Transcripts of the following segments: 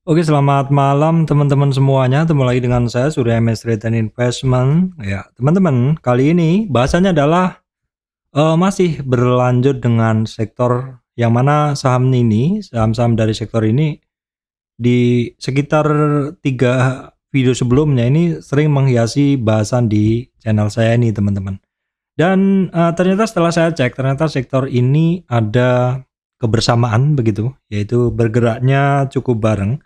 Oke, selamat malam teman-teman semuanya. Ketemu lagi dengan saya Surya MS Trade and Investment. Ya, teman-teman, kali ini bahasanya adalah masih berlanjut dengan sektor yang mana saham-saham dari sektor ini di sekitar 3 video sebelumnya ini sering menghiasi bahasan di channel saya ini, teman-teman. Dan ternyata setelah saya cek, ternyata sektor ini ada kebersamaan begitu, yaitu bergeraknya cukup bareng.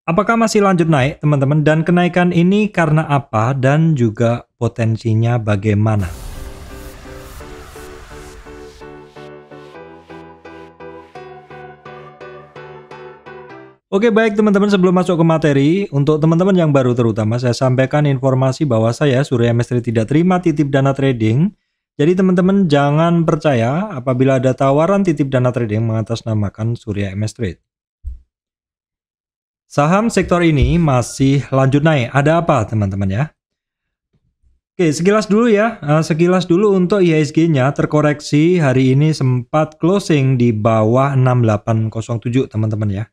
Apakah masih lanjut naik, teman-teman? Dan kenaikan ini karena apa dan juga potensinya bagaimana? Oke, baik teman-teman, sebelum masuk ke materi, untuk teman-teman yang baru terutama saya sampaikan informasi bahwa saya Surya MS Trade tidak terima titip dana trading. Jadi teman-teman jangan percaya apabila ada tawaran titip dana trading mengatasnamakan Surya MS Trade. Saham sektor ini masih lanjut naik. Ada apa teman-teman ya? Oke, sekilas dulu ya. Sekilas dulu untuk IHSG-nya terkoreksi hari ini sempat closing di bawah 6807 teman-teman ya.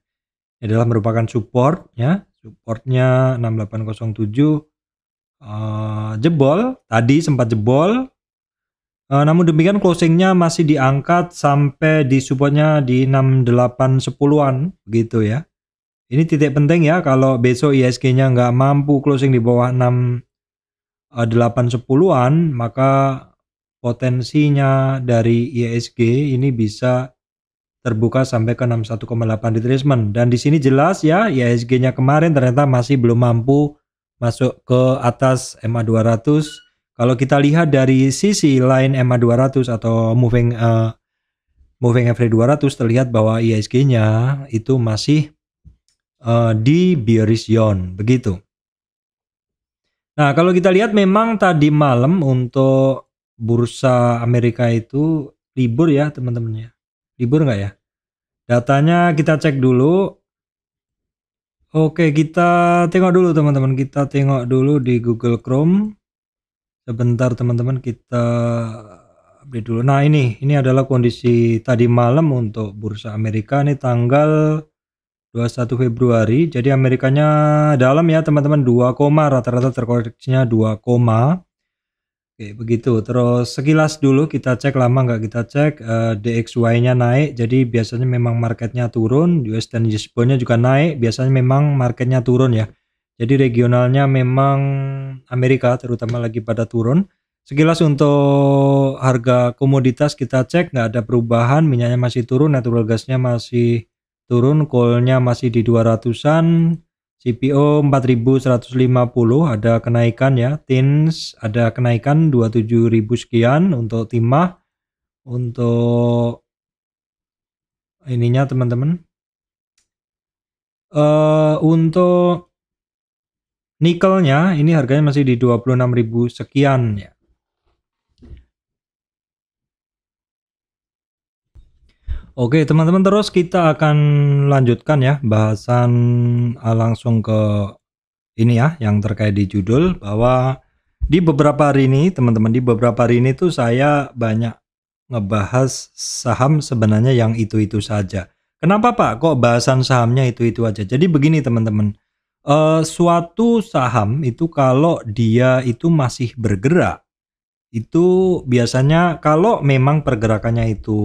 Ini adalah merupakan support ya. Supportnya 6807 jebol. Tadi sempat jebol. Namun demikian closingnya masih diangkat sampai di supportnya di 6810-an begitu ya. Ini titik penting ya, kalau besok IHSG-nya nggak mampu closing di bawah 6810-an, maka potensinya dari IHSG ini bisa terbuka sampai ke 61,8 retracement. Dan di sini jelas ya, IHSG-nya kemarin ternyata masih belum mampu masuk ke atas MA200. Kalau kita lihat dari sisi line MA200 atau moving average 200, terlihat bahwa IHSG-nya itu masih di bearish zone begitu. Nah, kalau kita lihat memang tadi malam untuk bursa Amerika itu libur ya teman-teman ya. Libur nggak ya? Datanya kita cek dulu. Oke, kita tengok dulu teman-teman. Kita tengok dulu di Google Chrome. Sebentar teman-teman, kita update dulu. Nah, ini adalah kondisi tadi malam untuk bursa Amerika. Ini tanggal 21 Februari. Jadi Amerikanya dalam ya teman-teman, 2, rata-rata terkoreksinya 2, oke begitu. Terus sekilas dulu kita cek, lama nggak kita cek, DXY-nya naik. Jadi biasanya memang marketnya turun. US dan US bond-nya juga naik. Biasanya memang marketnya turun ya. Jadi regionalnya memang Amerika terutama lagi pada turun. Sekilas untuk harga komoditas kita cek nggak ada perubahan. Minyaknya masih turun, natural gasnya masih turun, coalnya masih di 200-an, CPO 4150 ada kenaikan ya, TINS ada kenaikan 27.000 sekian untuk timah. Untuk ininya teman-teman, untuk nikelnya ini harganya masih di 26.000 sekian ya. Oke teman-teman, terus kita akan lanjutkan ya bahasan langsung ke ini ya yang terkait di judul, bahwa di beberapa hari ini teman-teman, di beberapa hari ini tuh saya banyak ngebahas saham sebenarnya yang itu-itu saja. Kenapa Pak kok bahasan sahamnya itu-itu aja? Jadi begini teman-teman, suatu saham itu kalau dia itu masih bergerak, itu biasanya kalau memang pergerakannya itu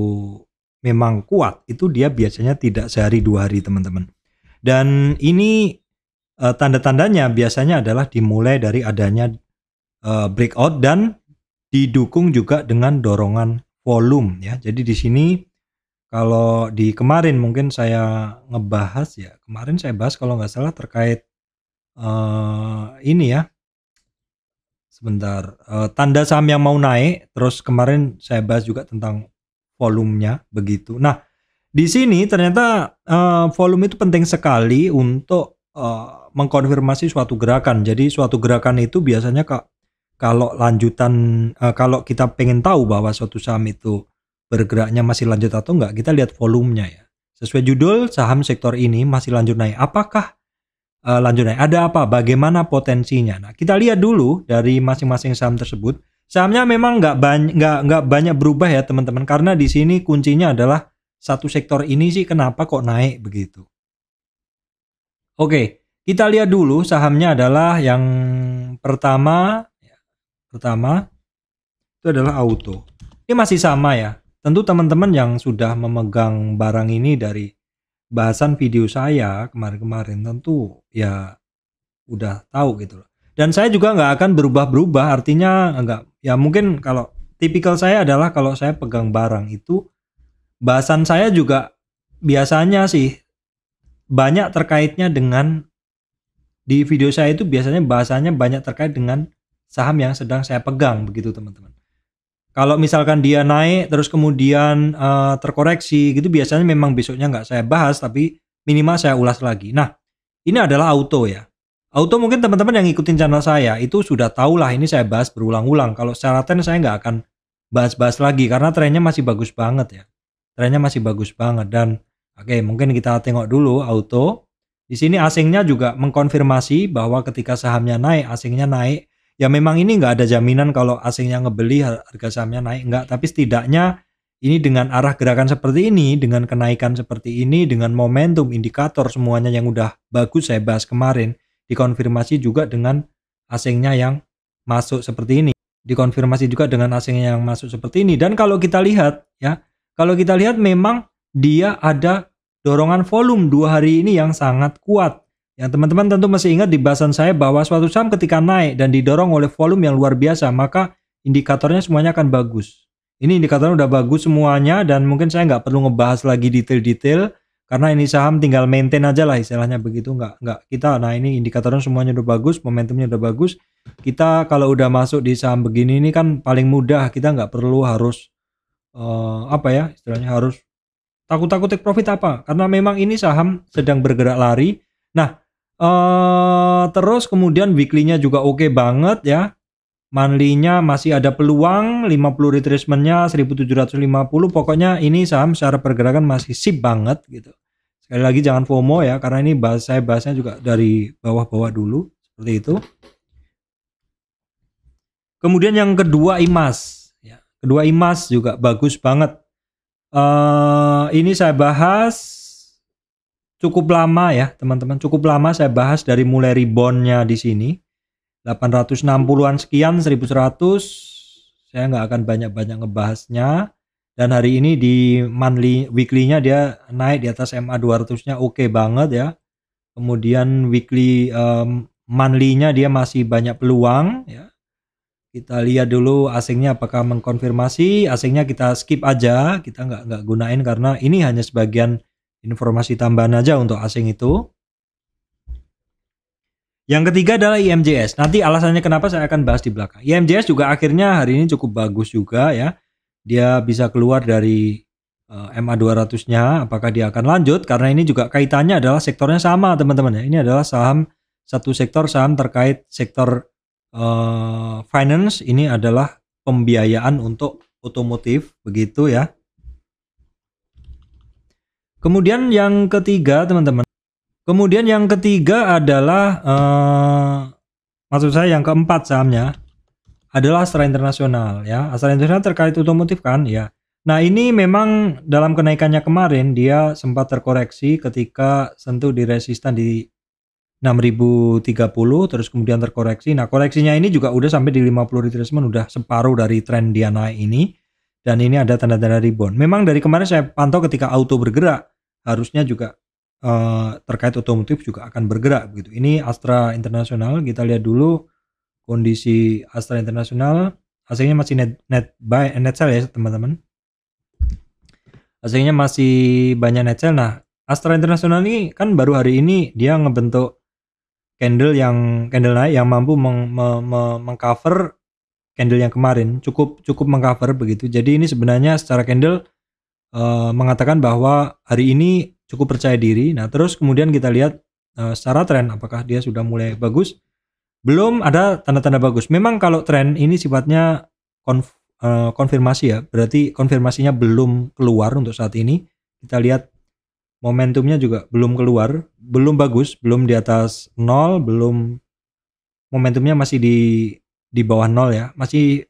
memang kuat, itu dia biasanya tidak sehari 2 hari teman-teman. Dan ini tanda-tandanya biasanya adalah dimulai dari adanya breakout dan didukung juga dengan dorongan volume ya. Jadi di sini kalau di kemarin mungkin saya ngebahas ya, kemarin saya bahas kalau nggak salah terkait ini ya. Sebentar, tanda saham yang mau naik, terus kemarin saya bahas juga tentang volumenya begitu. Nah, di sini ternyata volume itu penting sekali untuk mengkonfirmasi suatu gerakan. Jadi suatu gerakan itu biasanya kalau lanjutan, kalau kita pengen tahu bahwa suatu saham itu bergeraknya masih lanjut atau enggak, kita lihat volumenya ya. Sesuai judul, saham sektor ini masih lanjut naik. Apakah lanjut naik? Ada apa? Bagaimana potensinya? Nah, kita lihat dulu dari masing-masing saham tersebut. Sahamnya memang nggak banyak berubah ya teman-teman, karena di sini kuncinya adalah satu sektor ini sih kenapa kok naik begitu. Oke, kita lihat dulu sahamnya adalah yang pertama itu adalah Auto. Ini masih sama ya. Tentu teman-teman yang sudah memegang barang ini dari bahasan video saya kemarin-kemarin tentu ya udah tahu gitu loh. Dan saya juga nggak akan berubah-berubah, artinya nggak, ya mungkin kalau tipikal saya adalah kalau saya pegang barang itu bahasan saya juga biasanya sih banyak terkaitnya dengan, di video saya itu biasanya bahasanya banyak terkait dengan saham yang sedang saya pegang begitu teman-teman. Kalau misalkan dia naik terus kemudian terkoreksi gitu, biasanya memang besoknya nggak saya bahas, tapi minimal saya ulas lagi. Nah, ini adalah Auto ya. Auto mungkin teman-teman yang ngikutin channel saya itu sudah tahu lah, ini saya bahas berulang-ulang. Kalau secara tren saya nggak akan bahas-bahas lagi karena trennya masih bagus banget ya. Trennya masih bagus banget dan oke, mungkin kita tengok dulu Auto. Di sini asingnya juga mengkonfirmasi bahwa ketika sahamnya naik, asingnya naik. Ya memang ini nggak ada jaminan kalau asingnya ngebeli harga sahamnya naik, enggak. Tapi setidaknya ini dengan arah gerakan seperti ini, dengan kenaikan seperti ini, dengan momentum, indikator semuanya yang udah bagus saya bahas kemarin, dikonfirmasi juga dengan asingnya yang masuk seperti ini. Dikonfirmasi juga dengan asingnya yang masuk seperti ini. Dan kalau kita lihat ya, kalau kita lihat memang dia ada dorongan volume 2 hari ini yang sangat kuat. Yang teman-teman tentu masih ingat di bahasan saya bahwa suatu saham ketika naik dan didorong oleh volume yang luar biasa, maka indikatornya semuanya akan bagus. Ini indikatornya udah bagus semuanya dan mungkin saya nggak perlu ngebahas lagi detail-detail karena ini saham tinggal maintain aja lah istilahnya begitu, nggak kita. Nah ini indikatornya semuanya udah bagus, momentumnya udah bagus. Kita kalau udah masuk di saham begini ini kan paling mudah, kita nggak perlu harus apa ya istilahnya harus takut-takut take profit apa, karena memang ini saham sedang bergerak lari. Nah terus kemudian weekly-nya juga oke banget ya. Monthly-nya masih ada peluang 50 retracement-nya 1750. Pokoknya ini saham secara pergerakan masih sip banget gitu. Sekali lagi jangan FOMO ya, karena ini saya bahasnya juga dari bawah-bawah dulu seperti itu. Kemudian yang kedua IMAS ya. Kedua IMAS juga bagus banget. Ini saya bahas cukup lama ya teman-teman, cukup lama saya bahas dari mulai reboundnya di sini 860-an sekian, 1100. Saya nggak akan banyak-banyak ngebahasnya. Dan hari ini di monthly weekly-nya dia naik di atas MA 200-nya oke banget ya. Kemudian weekly monthly-nya dia masih banyak peluang ya. Kita lihat dulu asingnya apakah mengkonfirmasi. Asingnya kita skip aja, kita nggak gunain karena ini hanya sebagian informasi tambahan aja untuk asing itu. Yang ketiga adalah IMJS. Nanti alasannya kenapa saya akan bahas di belakang. IMJS juga akhirnya hari ini cukup bagus juga ya. Dia bisa keluar dari MA 200-nya. Apakah dia akan lanjut? Karena ini juga kaitannya adalah sektornya sama teman-teman ya. Ini adalah saham, satu sektor saham terkait sektor finance. Ini adalah pembiayaan untuk otomotif begitu ya. Kemudian yang ketiga teman-teman. Kemudian yang ketiga adalah maksud saya yang keempat sahamnya adalah Astra International ya. Astra International terkait otomotif kan ya. Nah ini memang dalam kenaikannya kemarin dia sempat terkoreksi ketika sentuh di resisten di 6030 terus kemudian terkoreksi. Nah koreksinya ini juga udah sampai di 50 retracement, udah separuh dari tren dia naik ini. Dan ini ada tanda-tanda rebound. Memang dari kemarin saya pantau ketika auto bergerak harusnya juga terkait otomotif juga akan bergerak begitu. Ini Astra International, kita lihat dulu kondisi Astra International. Aslinya masih net buy and net sell ya teman-teman. Aslinya masih banyak net sell. Nah Astra International ini kan baru hari ini dia ngebentuk candle naik yang mampu mengcover candle yang kemarin, cukup mengcover begitu. Jadi ini sebenarnya secara candle mengatakan bahwa hari ini cukup percaya diri. Nah terus kemudian kita lihat secara tren apakah dia sudah mulai bagus. Belum ada tanda-tanda bagus. Memang kalau tren ini sifatnya konfirmasi ya, berarti konfirmasinya belum keluar untuk saat ini. Kita lihat momentumnya juga belum keluar, belum bagus, belum di atas 0, belum, momentumnya masih di bawah 0 ya, masih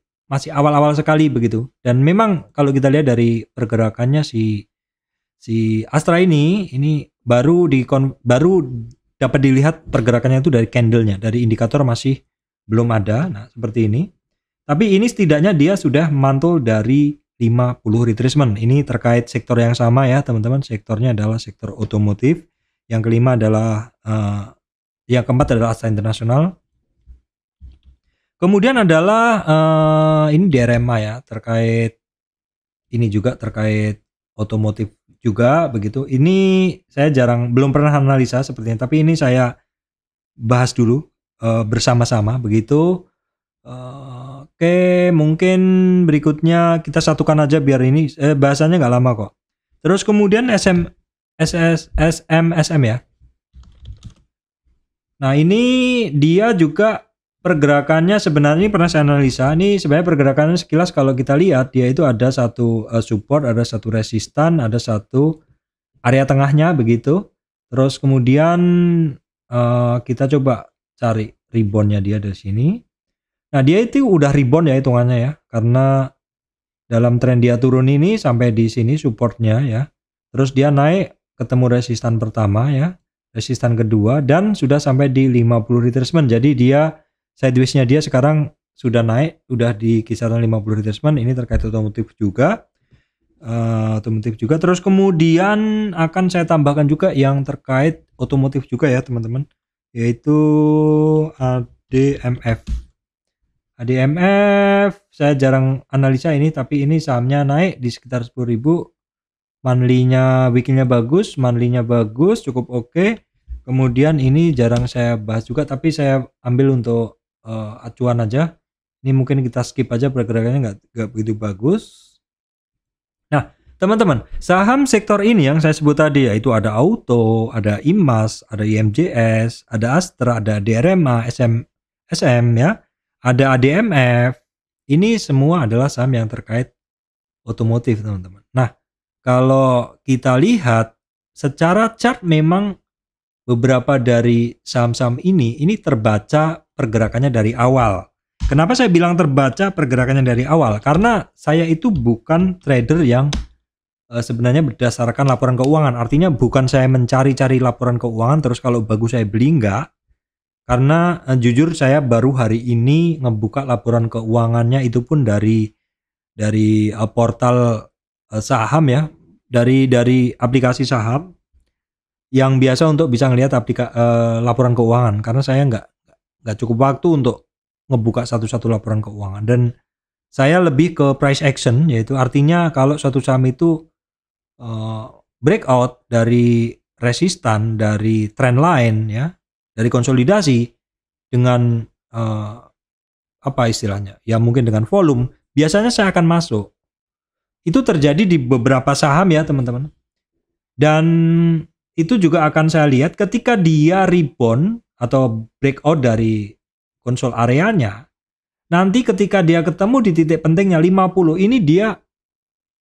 awal-awal sekali begitu. Dan memang kalau kita lihat dari pergerakannya si Astra ini baru dapat dilihat pergerakannya itu dari candlenya, dari indikator masih belum ada. Nah, seperti ini. Tapi ini setidaknya dia sudah mantul dari 50 retracement. Ini terkait sektor yang sama ya, teman-teman. Sektornya adalah sektor otomotif. Yang kelima adalah yang keempat adalah Asa Internasional. Kemudian adalah ini DRMA ya, terkait ini juga terkait otomotif juga begitu. Ini saya belum pernah analisa sepertinya, tapi ini saya bahas dulu bersama-sama begitu. Oke, mungkin berikutnya kita satukan aja biar ini bahasanya nggak lama kok. Terus kemudian SMSM ya. Nah, ini dia juga pergerakannya sebenarnya pernah saya analisa. Ini sebenarnya pergerakannya sekilas kalau kita lihat dia itu ada satu support, ada satu resistan, ada satu area tengahnya begitu. Terus kemudian kita coba cari reboundnya dia dari sini. Nah, dia itu udah rebound ya hitungannya ya, karena dalam tren dia turun ini sampai di sini supportnya ya. Terus dia naik ketemu resistan pertama ya, resistan kedua, dan sudah sampai di 50 retracement. Jadi dia sideways-nya dia sekarang sudah naik, udah di kisaran 50 retracement. Ini terkait otomotif juga. Terus kemudian akan saya tambahkan juga yang terkait otomotif juga ya teman-teman, yaitu ADMF saya jarang analisa ini, tapi ini sahamnya naik di sekitar 10.000. Monthly-nya, weekly-nya bagus, monthly-nya bagus, cukup oke. Kemudian ini jarang saya bahas juga, tapi saya ambil untuk acuan aja. Ini mungkin kita skip aja, pergerakannya nggak begitu bagus. Nah, teman-teman, saham sektor ini yang saya sebut tadi yaitu ada Auto, ada IMAS, ada IMJS, ada Astra, ada DRMA, SM ya. Ada ADMF, ini semua adalah saham yang terkait otomotif teman-teman. Nah, kalau kita lihat secara chart memang beberapa dari saham-saham ini terbaca pergerakannya dari awal. Kenapa saya bilang terbaca pergerakannya dari awal? Karena saya itu bukan trader yang sebenarnya berdasarkan laporan keuangan. Artinya bukan saya mencari-cari laporan keuangan terus kalau bagus saya beli, enggak. Karena jujur saya baru hari ini ngebuka laporan keuangannya, itu pun dari portal saham ya, dari aplikasi saham yang biasa untuk bisa ngelihat laporan keuangan, karena saya nggak cukup waktu untuk ngebuka satu-satu laporan keuangan, dan saya lebih ke price action, yaitu artinya kalau suatu saham itu breakout dari resistan, dari trend line ya, dari konsolidasi dengan apa istilahnya ya, mungkin dengan volume, biasanya saya akan masuk. Itu terjadi di beberapa saham ya teman-teman, dan itu juga akan saya lihat ketika dia rebound atau breakout dari konsol areanya. Nanti ketika dia ketemu di titik pentingnya 50, ini dia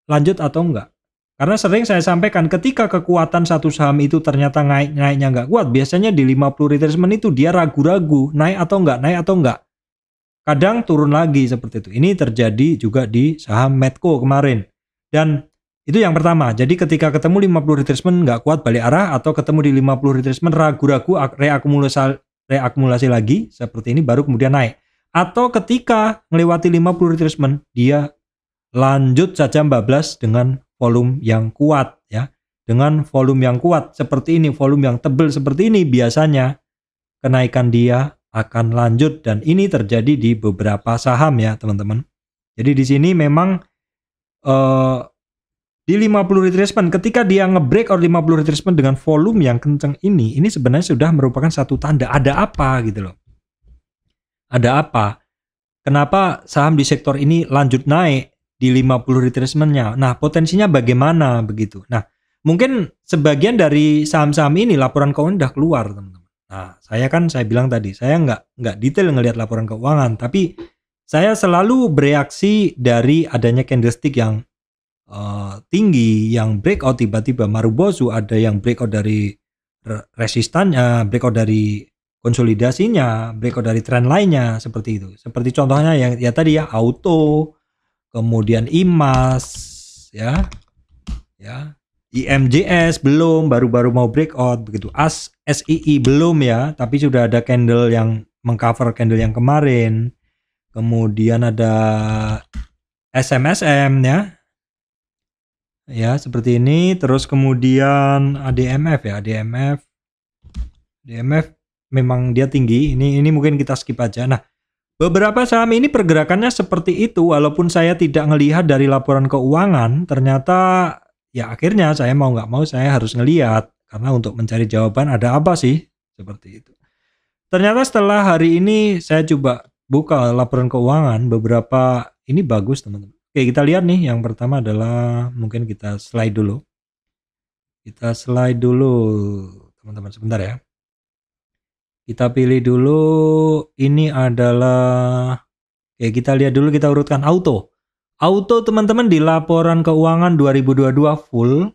lanjut atau enggak. Karena sering saya sampaikan ketika kekuatan satu saham itu ternyata naiknya nggak kuat, biasanya di 50 retracement itu dia ragu-ragu naik atau enggak. Kadang turun lagi seperti itu. Ini terjadi juga di saham Medco kemarin. Dan itu yang pertama. Jadi ketika ketemu 50 retracement nggak kuat balik arah, atau ketemu di 50 retracement ragu-ragu reakumulasi lagi seperti ini, baru kemudian naik. Atau ketika melewati 50 retracement dia lanjut saja bablas dengan volume yang kuat ya. Dengan volume yang kuat seperti ini, volume yang tebal seperti ini, biasanya kenaikan dia akan lanjut, dan ini terjadi di beberapa saham ya teman-teman. Jadi di sini memang di 50 retracement ketika dia nge-breakout 50 retracement dengan volume yang kencang ini sebenarnya sudah merupakan satu tanda ada apa gitu loh. Ada apa? Kenapa saham di sektor ini lanjut naik di 50 retracement-nya? Nah, potensinya bagaimana begitu? Nah, mungkin sebagian dari saham-saham ini laporan keuangan udah keluar, teman-teman. Nah, saya bilang tadi, saya nggak detail ngelihat laporan keuangan, tapi saya selalu bereaksi dari adanya candlestick yang tinggi, yang breakout tiba-tiba Marubozu, ada yang breakout dari resistannya, breakout dari konsolidasinya, breakout dari trend lainnya, seperti itu. Seperti contohnya yang ya tadi ya, Auto, kemudian IMAS ya IMJS belum, baru-baru mau breakout begitu. SII belum ya, tapi sudah ada candle yang mengcover candle yang kemarin. Kemudian ada SMSM ya. Ya, seperti ini. Terus kemudian ADMF ya, ADMF memang dia tinggi. Ini mungkin kita skip aja. Nah, beberapa saham ini pergerakannya seperti itu, walaupun saya tidak ngelihat dari laporan keuangan, ternyata ya akhirnya saya mau nggak mau saya harus ngelihat karena untuk mencari jawaban ada apa sih seperti itu. Ternyata setelah hari ini saya coba buka laporan keuangan, beberapa ini bagus teman-teman. Oke, kita lihat nih, yang pertama adalah mungkin kita slide dulu. Kita slide dulu teman-teman, sebentar ya. Kita pilih dulu, ini adalah, oke kita lihat dulu, kita urutkan auto. Auto teman-teman di laporan keuangan 2022 full,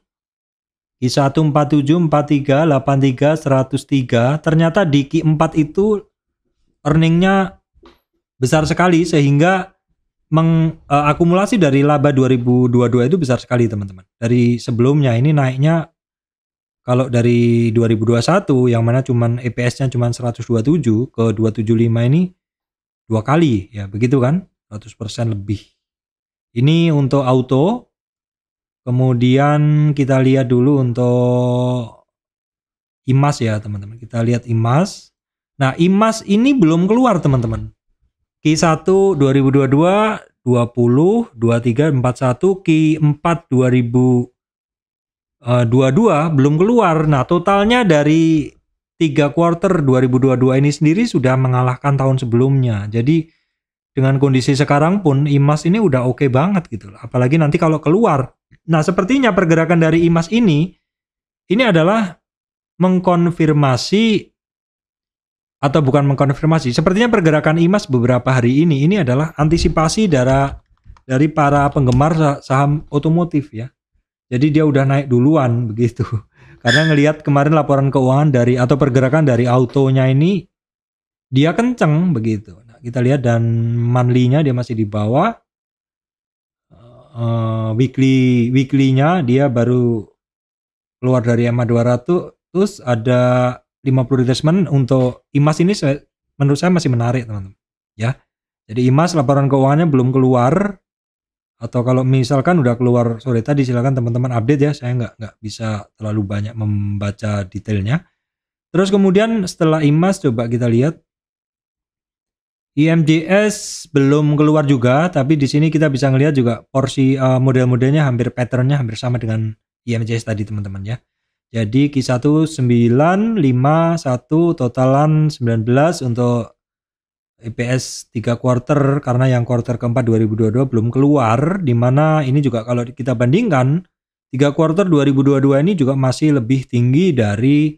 Q1 47, 43, 83, 103, ternyata di Q4 itu earningnya besar sekali sehingga akumulasi dari laba 2022 itu besar sekali teman-teman. Dari sebelumnya ini naiknya kalau dari 2021 yang mana cuman EPS-nya cuman 127 ke 275 ini 2 kali ya, begitu kan? 100% lebih. Ini untuk auto. Kemudian kita lihat dulu untuk IMAS ya teman-teman. Kita lihat IMAS. Nah, IMAS ini belum keluar teman-teman. Q1 2022 20, 23, 41, Q4 2022 belum keluar. Nah, totalnya dari 3 quarter 2022 ini sendiri sudah mengalahkan tahun sebelumnya. Jadi dengan kondisi sekarang pun IMAS ini udah oke banget gitu. Apalagi nanti kalau keluar. Nah, sepertinya pergerakan dari IMAS ini adalah mengkonfirmasi atau bukan mengkonfirmasi. Sepertinya pergerakan IMAS beberapa hari ini adalah antisipasi dari para penggemar saham otomotif ya. Jadi dia udah naik duluan begitu. Karena ngelihat kemarin laporan keuangan dari atau pergerakan dari autonya ini dia kenceng begitu. Nah, kita lihat dan monthly-nya dia masih di bawah. Weekly-nya dia baru keluar dari EMA 200, terus ada 50 retracement. Untuk IMAS ini menurut saya masih menarik teman-teman ya. Jadi IMAS laporan keuangannya belum keluar, atau kalau misalkan udah keluar sore tadi silakan teman-teman update ya, saya nggak bisa terlalu banyak membaca detailnya. Terus kemudian setelah IMAS coba kita lihat IMJS belum keluar juga, tapi di sini kita bisa ngelihat juga porsi model-modelnya hampir patternnya hampir sama dengan IMJS tadi teman-teman ya. Jadi Q1 9, 5, 1, totalan 19 untuk EPS 3 quarter, karena yang quarter keempat 2022 belum keluar, dimana ini juga kalau kita bandingkan 3 quarter 2022 ini juga masih lebih tinggi dari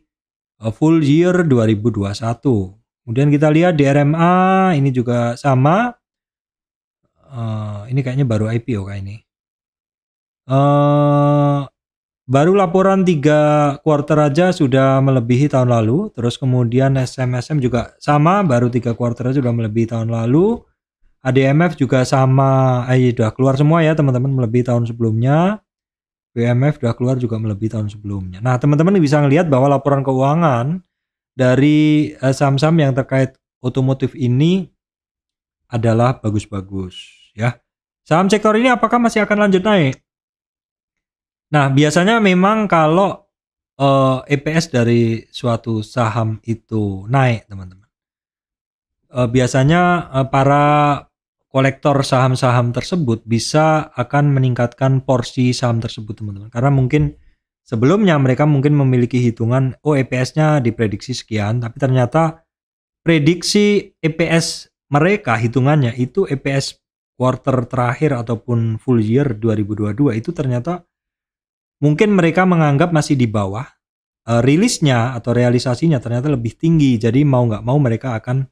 full year 2021. Kemudian kita lihat di RMA ini juga sama. Ini kayaknya baru IPO kayak ini. Baru laporan 3 quarter aja sudah melebihi tahun lalu. Terus kemudian SMSM juga sama, baru 3 quarter aja sudah melebihi tahun lalu. ADMF juga sama, sudah keluar semua ya teman-teman, melebihi tahun sebelumnya. BMF sudah keluar juga melebihi tahun sebelumnya. Nah, teman-teman bisa ngelihat bahwa laporan keuangan dari saham-saham yang terkait otomotif ini adalah bagus-bagus ya. Saham sektor ini apakah masih akan lanjut naik? Nah, biasanya memang kalau EPS dari suatu saham itu naik, teman-teman. Biasanya para kolektor saham-saham tersebut bisa akan meningkatkan porsi saham tersebut, teman-teman. Karena mungkin sebelumnya mereka mungkin memiliki hitungan, EPS-nya diprediksi sekian, tapi ternyata prediksi EPS mereka hitungannya itu EPS quarter terakhir ataupun full year 2022 itu ternyata mungkin mereka menganggap masih di bawah, rilisnya atau realisasinya ternyata lebih tinggi. Jadi mau nggak mau mereka akan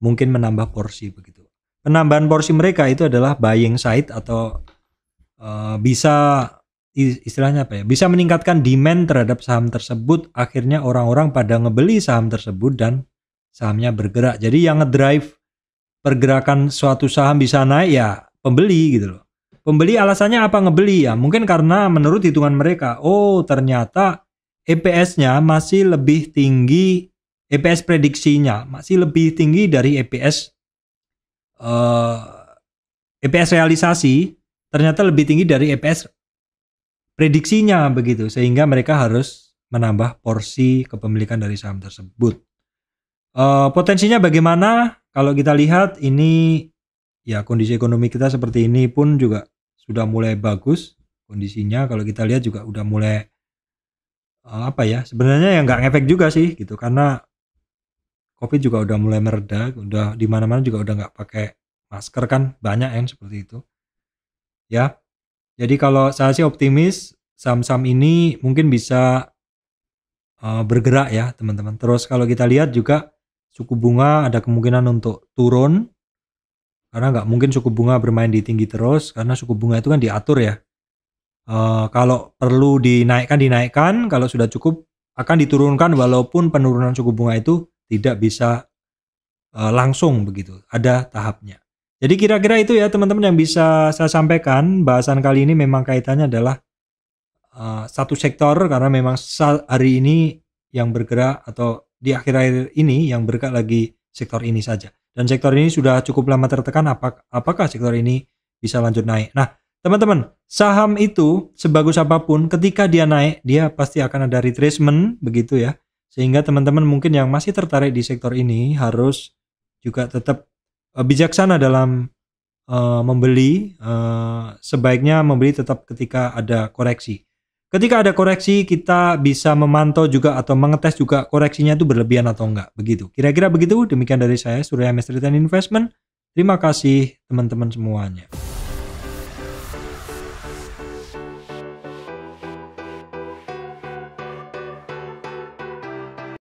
mungkin menambah porsi begitu. Penambahan porsi mereka itu adalah buying side atau bisa istilahnya apa ya? Bisa meningkatkan demand terhadap saham tersebut. Akhirnya orang-orang pada ngebeli saham tersebut dan sahamnya bergerak. Jadi yang ngedrive pergerakan suatu saham bisa naik ya pembeli gitu loh. Pembeli alasannya apa ngebeli ya? Mungkin karena menurut hitungan mereka, oh ternyata EPS-nya masih lebih tinggi, EPS prediksinya masih lebih tinggi dari EPS realisasi, ternyata lebih tinggi dari EPS prediksinya begitu, sehingga mereka harus menambah porsi kepemilikan dari saham tersebut. Potensinya bagaimana? Kalau kita lihat ini ya kondisi ekonomi kita seperti ini pun juga sudah mulai bagus kondisinya. Kalau kita lihat juga udah mulai sebenarnya ya nggak ngefek juga sih gitu, karena COVID juga udah mulai mereda, udah di mana-mana juga udah nggak pakai masker kan, banyak yang seperti itu ya. Jadi kalau saya sih optimis saham-saham ini mungkin bisa bergerak ya teman-teman. Terus kalau kita lihat juga suku bunga ada kemungkinan untuk turun, karena nggak mungkin suku bunga bermain di tinggi terus, karena suku bunga itu kan diatur ya. Kalau perlu dinaikkan, kalau sudah cukup akan diturunkan, walaupun penurunan suku bunga itu tidak bisa langsung begitu, ada tahapnya. Jadi kira-kira itu ya teman-teman yang bisa saya sampaikan. Bahasan kali ini memang kaitannya adalah satu sektor, karena memang hari ini yang bergerak atau di akhir-akhir ini yang bergerak lagi sektor ini saja. Dan sektor ini sudah cukup lama tertekan, apakah sektor ini bisa lanjut naik. Nah teman-teman, saham itu sebagus apapun ketika dia naik, dia pasti akan ada retracement begitu ya. Sehingga teman-teman mungkin yang masih tertarik di sektor ini harus juga tetap bijaksana dalam membeli. Sebaiknya membeli tetap ketika ada koreksi. Ketika ada koreksi, kita bisa memantau juga atau mengetes juga koreksinya itu berlebihan atau enggak. Begitu. Kira-kira begitu. Demikian dari saya, Surya Mestri Investment. Terima kasih teman-teman semuanya.